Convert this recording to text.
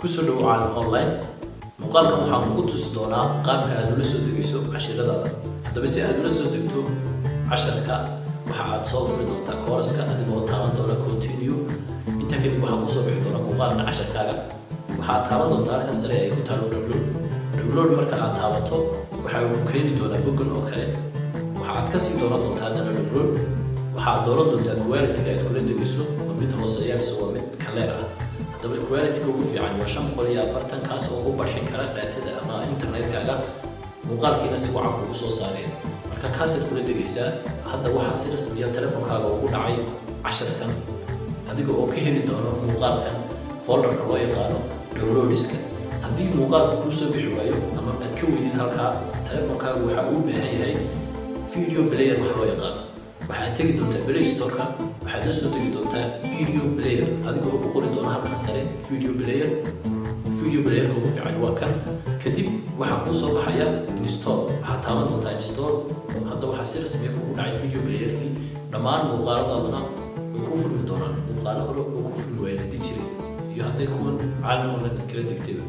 kusoo dhawow caalam online muuqaalkan waxaan kugu tusi doonaa qaabka aad ula soo degayso casharadaada. haddaba si aad ula soo degto casharka waxa aad soo furi doontaa kooraska adigoo taaban doona continue. inta kadib waxaa kusoo bixi doona muuqaalka casharkaaga. waxaad taaban doontaa halkan sare ay ku taalo download marka aad taabato waxa uu keeni doonaa boggan oo kale. waxaad kasii dooran doontaa haddana download. waxaad dooran doontaa quality-ga aad kula degayso oo mid hooseeya mise waa mid kaleer ah. haddaba quality-ga ugu fiican waa 540 kaas oo ugu barxin kara daatada ama internetkaaga muuqaalkiina si wacan kugu soo saaraya. marka kaasaad kula degaysaa. hadda waxaa si rasmiya telefonkaaga ugu dhacay casharkan adiga oo ka heli doono muuqaalkan folderka loo yaqaano downloadska. haddii muuqaalka kuu soo bixi waayo ama aad ka weydid halkaa telefonkaagu waxa uu baahan yahay video player wax loo yaqaano. waxaad tegi doontaa Play Store-ka waxaad la soo degi doontaa video player adigoo ku qori doona halkan sare video player-ka ugu fiican waa kan. kadib waxaa kuu soo baxaya install. waxaad taaban doontaa install. hadda waxaa si rasmi ah kugu dhacay video player-kii. dhammaan muuqaaladaadana way ku furmi doonaan. muuqaalo hore oo ku furmi waayeen haddii jiray iyo hadday kuwan caalam online aad kala degtayba.